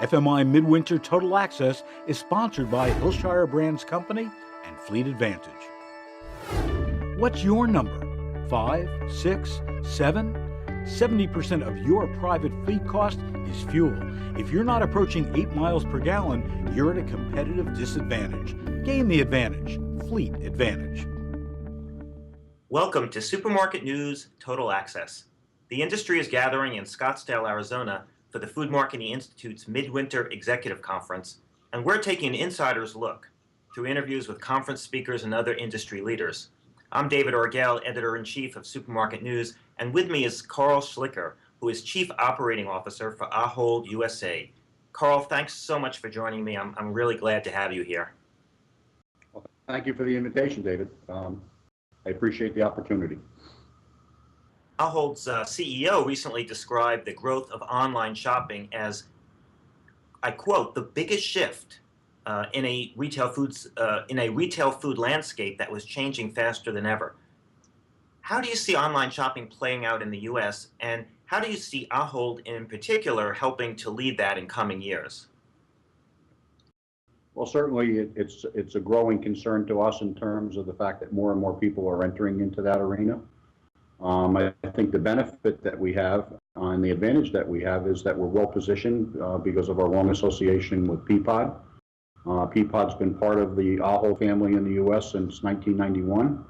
FMI Midwinter Total Access is sponsored by Hillshire Brands Company and Fleet Advantage. What's your number? 5, 6, 7? 70% of your private fleet cost is fuel. If you're not approaching 8 miles per gallon, you're at a competitive disadvantage. Gain the advantage. Fleet Advantage. Welcome to Supermarket News Total Access. The industry is gathering in Scottsdale, Arizona for the Food Marketing Institute's Midwinter Executive Conference, and we're taking an insider's look through interviews with conference speakers and other industry leaders. I'm David Orgel, Editor-in-Chief of Supermarket News, and with me is Carl Schlicker, who is Chief Operating Officer for Ahold USA. Carl, thanks so much for joining me. I'm really glad to have you here. Well, thank you for the invitation, David. I appreciate the opportunity. Ahold's CEO recently described the growth of online shopping as, I quote, the biggest shift in a retail food landscape that was changing faster than ever. How do you see online shopping playing out in the U.S., and how do you see Ahold in particular helping to lead that in coming years? Well, certainly it's a growing concern to us in terms of the fact that more and more people are entering into that arena. I think the benefit that we have and the advantage that we have is that we're well positioned because of our long association with Peapod. Peapod's been part of the Ahold family in the U.S. since 1991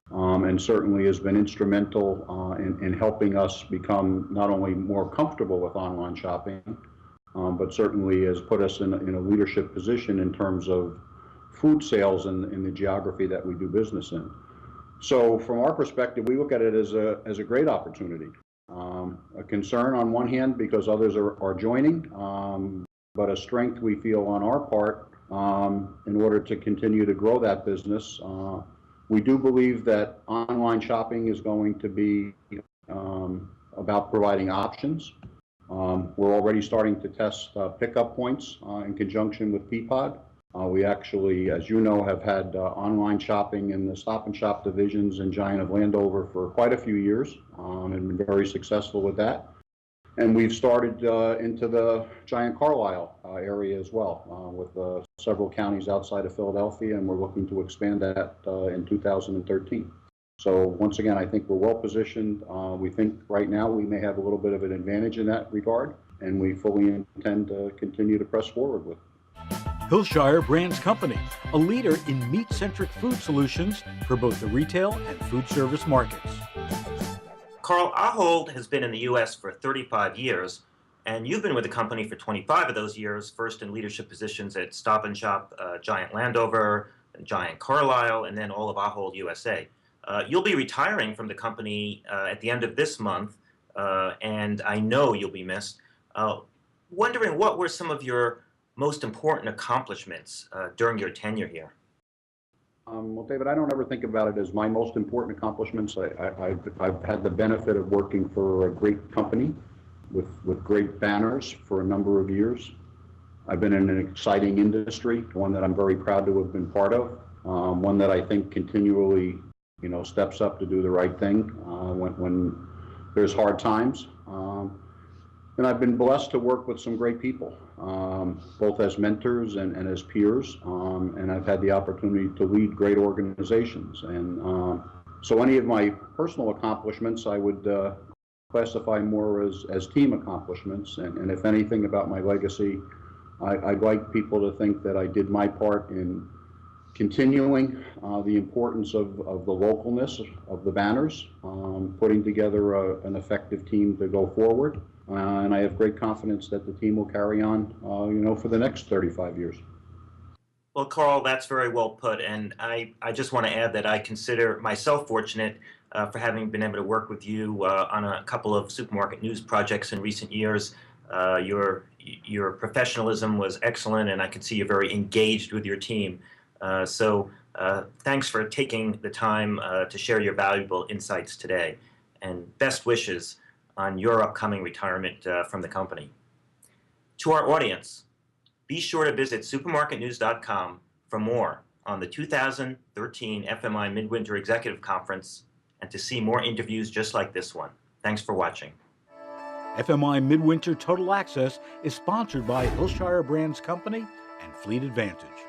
and certainly has been instrumental in helping us become not only more comfortable with online shopping, but certainly has put us in a leadership position in terms of food sales in the geography that we do business in. So from our perspective, we look at it as a great opportunity. A concern on one hand because others are joining, but a strength we feel on our part in order to continue to grow that business. We do believe that online shopping is going to be about providing options. We're already starting to test pickup points in conjunction with Peapod. We actually, as you know, have had online shopping in the Stop and Shop divisions in Giant of Landover for quite a few years and been very successful with that. And we've started into the Giant Carlisle area as well with several counties outside of Philadelphia, and we're looking to expand that in 2013. So once again, I think we're well positioned. We think right now we may have a little bit of an advantage in that regard, and we fully intend to continue to press forward with it. Hillshire Brands Company, a leader in meat-centric food solutions for both the retail and food service markets. Carl, Ahold has been in the U.S. for 35 years, and you've been with the company for 25 of those years, first in leadership positions at Stop and Shop, Giant Landover, Giant Carlisle, and then all of Ahold USA. You'll be retiring from the company at the end of this month, and I know you'll be missed. Wondering what were some of your most important accomplishments during your tenure here? Well, David, I don't ever think about it as my most important accomplishments. I've had the benefit of working for a great company with great banners for a number of years. I've been in an exciting industry, one that I'm very proud to have been part of, one that I think continually, steps up to do the right thing when there's hard times. And I've been blessed to work with some great people, both as mentors and as peers, and I've had the opportunity to lead great organizations. And so any of my personal accomplishments I would classify more as team accomplishments. And if anything about my legacy, I'd like people to think that I did my part in continuing the importance of the localness of the banners, putting together an effective team to go forward. And I have great confidence that the team will carry on, for the next 35 years. Well, Carl, that's very well put. And I just want to add that I consider myself fortunate for having been able to work with you on a couple of supermarket news projects in recent years. Your professionalism was excellent, and I can see you're very engaged with your team. So thanks for taking the time to share your valuable insights today. And best wishes on your upcoming retirement from the company. To our audience, be sure to visit supermarketnews.com for more on the 2013 FMI Midwinter Executive Conference and to see more interviews just like this one. Thanks for watching. FMI Midwinter Total Access is sponsored by Hillshire Brands Company and Fleet Advantage.